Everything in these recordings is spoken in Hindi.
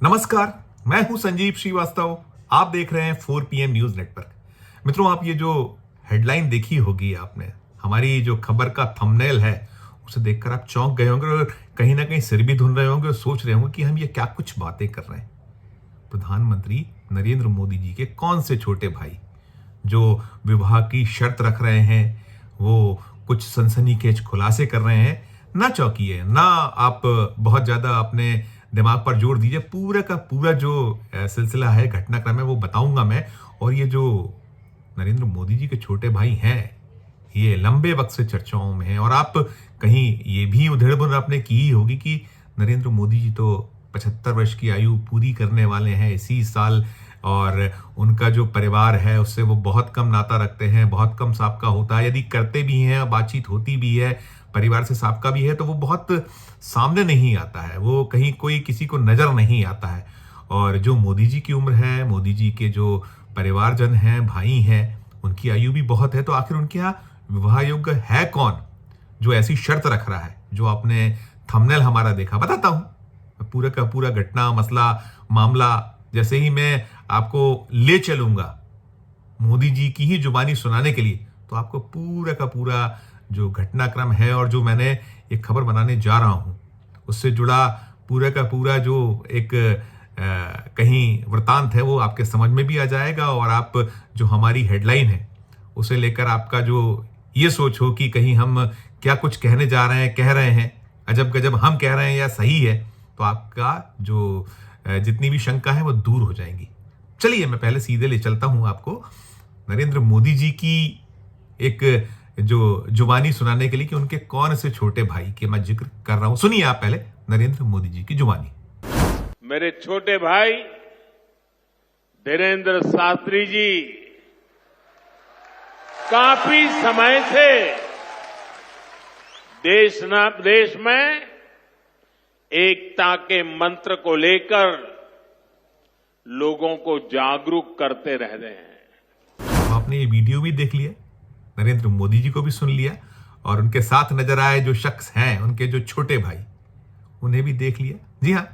नमस्कार, मैं हूं संजीव श्रीवास्तव। आप देख रहे हैं 4 PM न्यूज नेटवर्क। मित्रों, आप ये जो हेडलाइन देखी होगी आपने, हमारी जो खबर का थंबनेल है, उसे देखकर आप चौंक गए होंगे और कहीं ना कहीं सिर भी धुन रहे होंगे और सोच रहे होंगे कि हम ये क्या कुछ बातें कर रहे हैं। प्रधानमंत्री नरेंद्र मोदी जी के कौन से छोटे भाई जो विवाह की शर्त रख रहे हैं, वो कुछ सनसनीखेज खुलासे कर रहे हैं। ना चौंकिए, ना आप बहुत ज्यादा अपने दिमाग पर जोर दीजिए। पूरा का पूरा जो सिलसिला है, घटनाक्रम है, वो बताऊंगा मैं। और ये जो नरेंद्र मोदी जी के छोटे भाई हैं, ये लंबे वक्त से चर्चाओं में हैं। और आप कहीं ये भी उधेड़-बुन आपने की ही होगी कि नरेंद्र मोदी जी तो 75 वर्ष की आयु पूरी करने वाले हैं इसी साल, और उनका जो परिवार है उससे वो बहुत कम नाता रखते हैं, बहुत कम साबका होता है। यदि करते भी हैं, बातचीत होती भी है, परिवार से साबका भी है, तो वो बहुत सामने नहीं आता है, वो कहीं कोई किसी को नजर नहीं आता है। और जो मोदी जी की उम्र है, मोदी जी के जो परिवारजन हैं, भाई हैं, उनकी आयु भी बहुत है। तो आखिर उनके यहाँ विवाह योग्य है कौन जो ऐसी शर्त रख रहा है? जो आपने थंबनेल हमारा देखा, बताता हूं पूरा का पूरा घटना, मसला, मामला। जैसे ही मैं आपको ले चलूंगा मोदी जी की ही जुबानी सुनाने के लिए, तो आपको पूरा का पूरा जो घटनाक्रम है और जो मैंने एक खबर बनाने जा रहा हूं, उससे जुड़ा पूरा का पूरा जो एक कहीं वृतांत है, वो आपके समझ में भी आ जाएगा। और आप जो हमारी हेडलाइन है उसे लेकर आपका जो ये सोच हो कि कहीं हम क्या कुछ कहने जा रहे हैं, कह रहे हैं, अजब गजब हम कह रहे हैं या सही है, तो आपका जो जितनी भी शंका है वो दूर हो जाएंगी। चलिए, मैं पहले सीधे ले चलता हूं आपको नरेंद्र मोदी जी की एक जो जुबानी सुनाने के लिए कि उनके कौन से छोटे भाई के मैं जिक्र कर रहा हूं। सुनिए आप पहले नरेंद्र मोदी जी की जुबानी। मेरे छोटे भाई धीरेन्द्र शास्त्री जी काफी समय से देश में एकता के मंत्र को लेकर लोगों को जागरूक करते रह रहे हैं। तो आपने ये वीडियो भी देख लिया, नरेंद्र मोदी जी को भी सुन लिया, और उनके साथ नजर आए जो शख्स हैं, उनके जो छोटे भाई, उन्हें भी देख लिया। जी हाँ,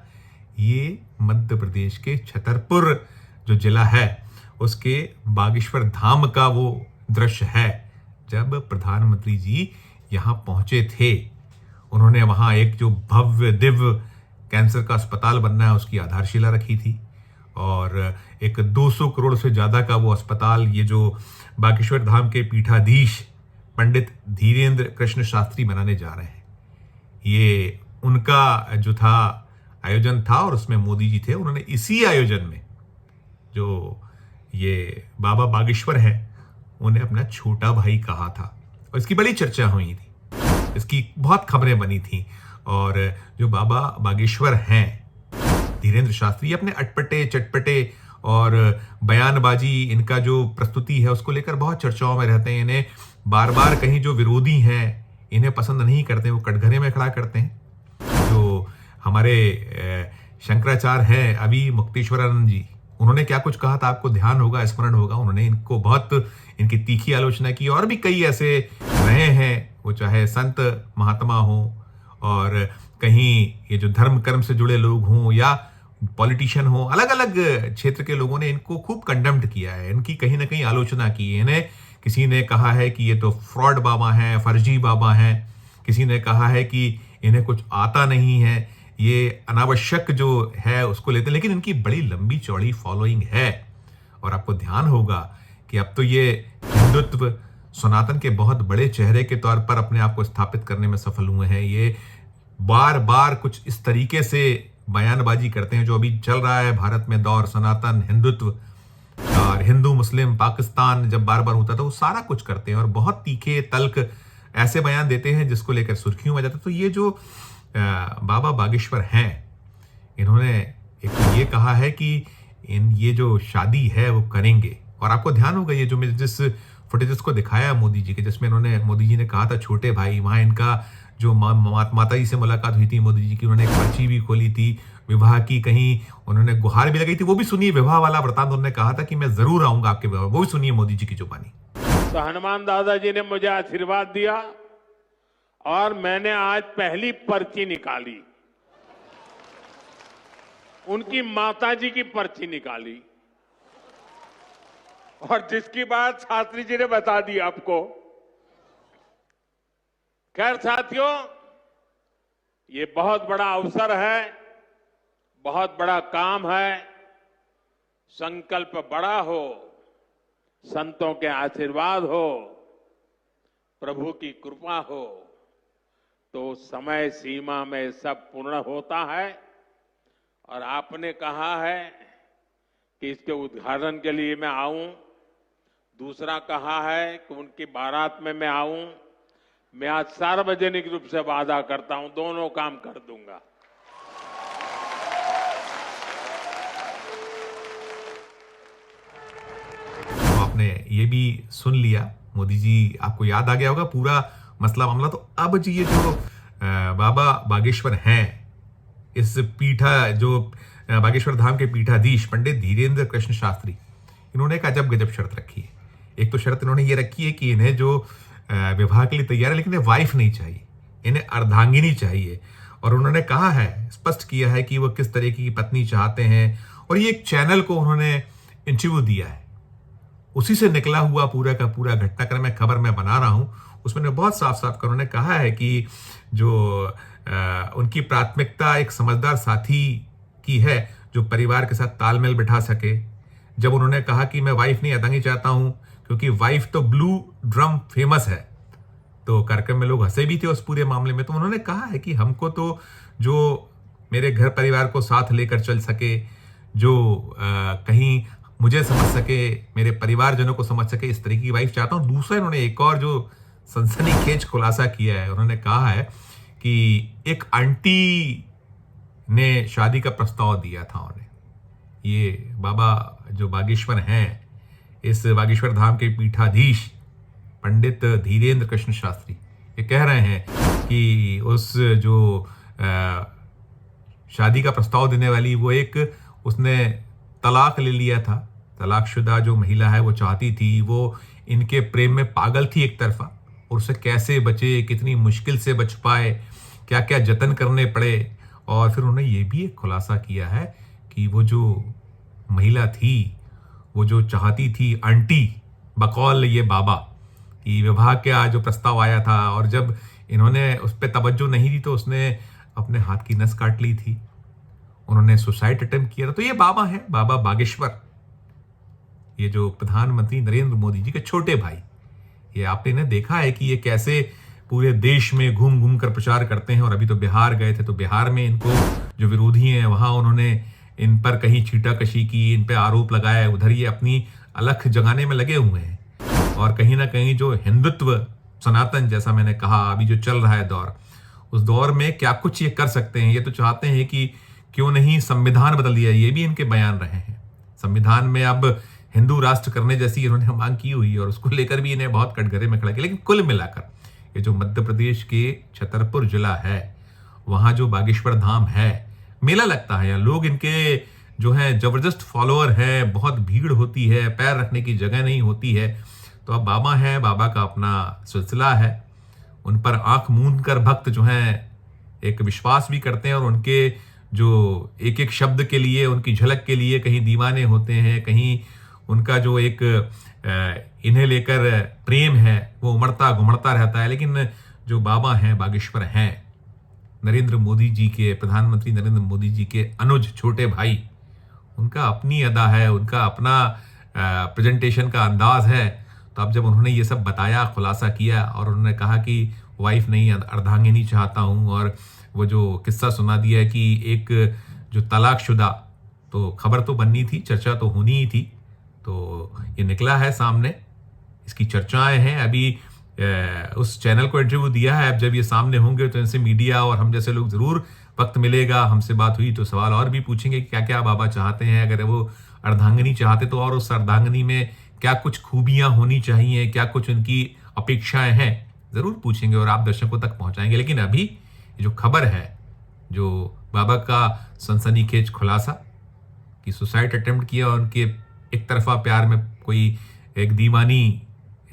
ये मध्य प्रदेश के छतरपुर जो जिला है, उसके बागेश्वर धाम का वो दृश्य है जब प्रधानमंत्री जी यहां पहुंचे थे। उन्होंने वहां एक जो भव्य दिव्य कैंसर का अस्पताल बनना है, उसकी आधारशिला रखी थी। और एक 200 करोड़ से ज्यादा का वो अस्पताल, ये जो बागेश्वर धाम के पीठाधीश पंडित धीरेन्द्र कृष्ण शास्त्री बनाने जा रहे हैं, ये उनका जो था आयोजन था, और उसमें मोदी जी थे। उन्होंने इसी आयोजन में जो ये बाबा बागेश्वर है, उन्हें अपना छोटा भाई कहा था, और इसकी बड़ी चर्चा हुई थी, इसकी बहुत खबरें बनी थी। और जो बाबा बागेश्वर हैं धीरेन्द्र शास्त्री, अपने अटपटे चटपटे और बयानबाजी, इनका जो प्रस्तुति है उसको लेकर बहुत चर्चाओं में रहते हैं। इन्हें बार बार कहीं जो विरोधी हैं इन्हें पसंद नहीं करते, वो कटघरे में खड़ा करते हैं। जो हमारे शंकराचार्य हैं अभी मुक्तेश्वरानंद जी, उन्होंने क्या कुछ कहा था आपको ध्यान होगा, स्मरण होगा। उन्होंने इनको बहुत, इनकी तीखी आलोचना की। और भी कई ऐसे रहे हैं, वो चाहे संत महात्मा हो, और कहीं ये जो धर्म कर्म से जुड़े लोग हों, या पॉलिटिशियन हो, अलग अलग क्षेत्र के लोगों ने इनको खूब कंडेम्ड किया है, इनकी कहीं ना कहीं आलोचना की है। इन्हें किसी ने कहा है कि ये तो फ्रॉड बाबा हैं, फर्जी बाबा हैं। किसी ने कहा है कि इन्हें कुछ आता नहीं है, ये अनावश्यक जो है उसको लेते हैं। लेकिन इनकी बड़ी लंबी चौड़ी फॉलोइंग है। और आपको ध्यान होगा कि अब तो ये हिंदुत्व, सनातन के बहुत बड़े चेहरे के तौर पर अपने आप को स्थापित करने में सफल हुए हैं। ये बार बार कुछ इस तरीके से बयानबाजी करते हैं, जो अभी चल रहा है भारत में दौर, सनातन, हिंदुत्व और हिंदू मुस्लिम पाकिस्तान जब बार बार होता था, वो सारा कुछ करते हैं और बहुत तीखे तल्ख ऐसे बयान देते हैं जिसको लेकर सुर्खियों में जाता है। तो ये जो बाबा बागेश्वर हैं, इन्होंने एक ये कहा है कि ये जो शादी है वो करेंगे। और आपको ध्यान होगा ये जो मैं जिस फुटेजेस को दिखाया मोदी जी के, जिसमें मोदी जी ने कहा था छोटे भाई, वहां इनका जो माता जी से मुलाकात हुई थी मोदी जी की, उन्होंने एक पर्ची भी खोली थी विवाह की, कहीं उन्होंने गुहार भी लगाई थी। वो भी सुनिए, विवाह वाला वृतांत उन्होंने कहा था कि मैं जरूर आऊंगा आपके विवाह, वो भी सुनिए मोदी जी की जुबानी। तो हनुमान दादाजी ने मुझे आशीर्वाद दिया और मैंने आज पहली पर्ची निकाली उनकी माताजी की पर्ची निकाली और जिसकी बात शास्त्री जी ने बता दी आपको। खैर साथियों, ये बहुत बड़ा अवसर है, बहुत बड़ा काम है। संकल्प बड़ा हो, संतों के आशीर्वाद हो, प्रभु की कृपा हो तो समय सीमा में सब पूर्ण होता है। और आपने कहा है कि इसके उद्घाटन के लिए मैं आऊं, दूसरा कहा है कि उनकी बारात में मैं आऊं। मैं आज सार्वजनिक रूप से वादा करता हूं, दोनों काम कर दूंगा। तो आपने ये भी सुन लिया, मोदी जी आपको याद आ गया होगा पूरा मसला मामला। तो अब जी ये जो बाबा बागेश्वर हैं, इस पीठा जो बागेश्वर धाम के पीठाधीश पंडित धीरेन्द्र कृष्ण शास्त्री, इन्होंने एक अजब गजब शर्त रखी है। एक तो शर्त इन्होंने ये रखी है कि इन्हें जो विवाह के लिए तैयार है, लेकिन इन्हें वाइफ नहीं चाहिए, इन्हें अर्धांगिनी चाहिए। और उन्होंने कहा है, स्पष्ट किया है कि वो किस तरह की पत्नी चाहते हैं। और ये एक चैनल को उन्होंने इंटरव्यू दिया है, उसी से निकला हुआ पूरा का पूरा घटनाक्रम में खबर मैं बना रहा हूं। उसमें बहुत साफ साफ कर उन्होंने कहा है कि जो उनकी प्राथमिकता एक समझदार साथी की है जो परिवार के साथ तालमेल बिठा सके। जब उन्होंने कहा कि मैं वाइफ नहीं अर्धांगिनी चाहता हूं क्योंकि वाइफ तो ब्लू ड्रम फेमस है, तो कार्यक्रम में लोग हंसे भी थे उस पूरे मामले में। तो उन्होंने कहा है कि हमको तो जो मेरे घर परिवार को साथ लेकर चल सके, जो कहीं मुझे समझ सके, मेरे परिवारजनों को समझ सके, इस तरह की वाइफ चाहता हूं। दूसरा इन्होंने एक और जो सनसनीखेज खुलासा किया है, उन्होंने कहा है कि एक आंटी ने शादी का प्रस्ताव दिया था उन्हें। ये बाबा जो बागेश्वर हैं, इस बागेश्वर धाम के पीठाधीश पंडित धीरेन्द्र कृष्ण शास्त्री, ये कह रहे हैं कि उस जो शादी का प्रस्ताव देने वाली वो एक, उसने तलाक ले लिया था। तलाकशुदा जो महिला है वो चाहती थी, वो इनके प्रेम में पागल थी एक तरफा, और उससे कैसे बचे, कितनी मुश्किल से बच पाए, क्या क्या जतन करने पड़े। और फिर उन्होंने ये भी एक खुलासा किया है कि वो जो महिला थी, वो जो चाहती थी आंटी बकौल ये बाबा कि विवाह का जो प्रस्ताव आया था, और जब इन्होंने उस पर तवज्जो नहीं दी तो उसने अपने हाथ की नस काट ली थी। उन्होंने सुसाइड अटेम्प्ट किया था। तो ये बाबा है, बाबा बागेश्वर, ये जो प्रधानमंत्री नरेंद्र मोदी जी के छोटे भाई। ये आपने इन्हें देखा है कि ये कैसे पूरे देश में घूम घूम कर प्रचार करते हैं। और अभी तो बिहार गए थे, तो बिहार में इनको जो विरोधी हैं वहां उन्होंने इन पर कहीं छीटाकशी की, इन पे आरोप लगाया। उधर ये अपनी अलख जगाने में लगे हुए हैं। और कहीं ना कहीं जो हिंदुत्व सनातन, जैसा मैंने कहा, अभी जो चल रहा है दौर, उस दौर में क्या कुछ ये कर सकते हैं। ये तो चाहते हैं कि क्यों नहीं संविधान बदल दिया, ये भी इनके बयान रहे हैं। संविधान में अब हिंदू राष्ट्र करने जैसी इन्होंने मांग की हुई है, और उसको लेकर भी इन्हें बहुत कटघरे में खड़ा किया। लेकिन कुल मिलाकर ये जो मध्य प्रदेश के छतरपुर जिला है, वहां जो बागेश्वर धाम है, मेला लगता है। यहाँ लोग इनके जो है जबरदस्त फॉलोअर है, बहुत भीड़ होती है, पैर रखने की जगह नहीं होती है। तो अब बाबा है, बाबा का अपना सिलसिला है, उन पर आंख मूंद कर भक्त जो है एक विश्वास भी करते हैं, और उनके जो एक एक शब्द के लिए, उनकी झलक के लिए कहीं दीवाने होते हैं, कहीं उनका जो एक इन्हें लेकर प्रेम है वो उमड़ता घुमड़ता रहता है। लेकिन जो बाबा हैं, बागेश्वर हैं, नरेंद्र मोदी जी के, प्रधानमंत्री नरेंद्र मोदी जी के अनुज छोटे भाई, उनका अपनी अदा है, उनका अपना प्रेजेंटेशन का अंदाज है। तो अब जब उन्होंने ये सब बताया, खुलासा किया, और उन्होंने कहा कि वाइफ नहीं अर्धांगिनी चाहता हूँ, और वो जो किस्सा सुना दिया है कि एक जो तलाकशुदा, तो खबर तो बननी थी, चर्चा तो होनी ही थी, तो ये निकला है सामने, इसकी चर्चाएं हैं। अभी उस चैनल को इंटरव्यू दिया है। अब जब ये सामने होंगे तो इनसे मीडिया और हम जैसे लोग जरूर वक्त मिलेगा, हमसे बात हुई तो सवाल और भी पूछेंगे कि क्या क्या बाबा चाहते हैं। अगर वो अर्धांगिनी चाहते तो और उस अर्धांगिनी में क्या कुछ खूबियां होनी चाहिए, क्या कुछ उनकी अपेक्षाएं हैं, जरूर पूछेंगे और आप दर्शकों तक पहुंचाएंगे। लेकिन अभी जो खबर है, जो बाबा का सनसनीखेज खुलासा कि सुसाइड अटेम्प्ट किया, और उनके एक तरफा प्यार में कोई एक दीवानी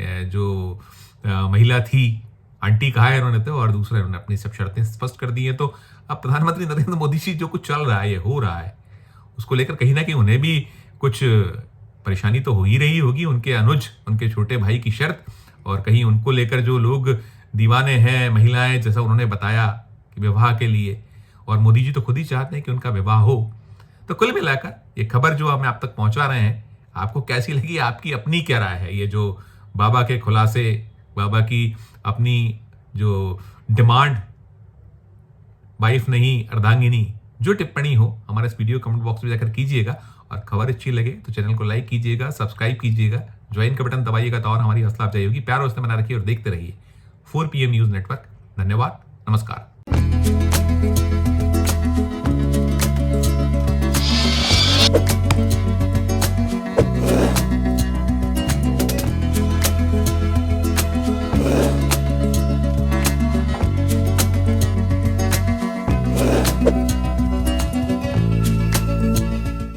जो महिला थी, आंटी कहा है इन्होंने, तो और दूसरा इन्होंने अपनी सब शर्तें स्पष्ट कर दी हैं। तो अब प्रधानमंत्री नरेंद्र मोदी जी जो कुछ चल रहा है, ये हो रहा है, उसको लेकर कहीं ना कहीं उन्हें भी कुछ परेशानी तो हो ही रही होगी, उनके अनुज, उनके छोटे भाई की शर्त, और कहीं उनको लेकर जो लोग दीवाने हैं, महिलाएं, जैसा उन्होंने बताया कि विवाह के लिए, और मोदी जी तो खुद ही चाहते हैं कि उनका विवाह हो। तो कुल मिलाकर ये खबर जो हम आप तक पहुंचा रहे हैं, आपको कैसी लगी, आपकी अपनी क्या राय है? ये जो बाबा के खुलासे, बाबा की अपनी जो डिमांड, वाइफ नहीं अर्धांगिनी, जो टिप्पणी हो, हमारे इस वीडियो कमेंट बॉक्स में जाकर कीजिएगा। और खबर अच्छी लगे तो चैनल को लाइक कीजिएगा, सब्सक्राइब कीजिएगा, ज्वाइन का बटन दबाइएगा, तो और हमारी हौसला अफजाई होगी। प्यार उसने बना रखिए और देखते रहिए 4 PM न्यूज नेटवर्क। धन्यवाद, नमस्कार।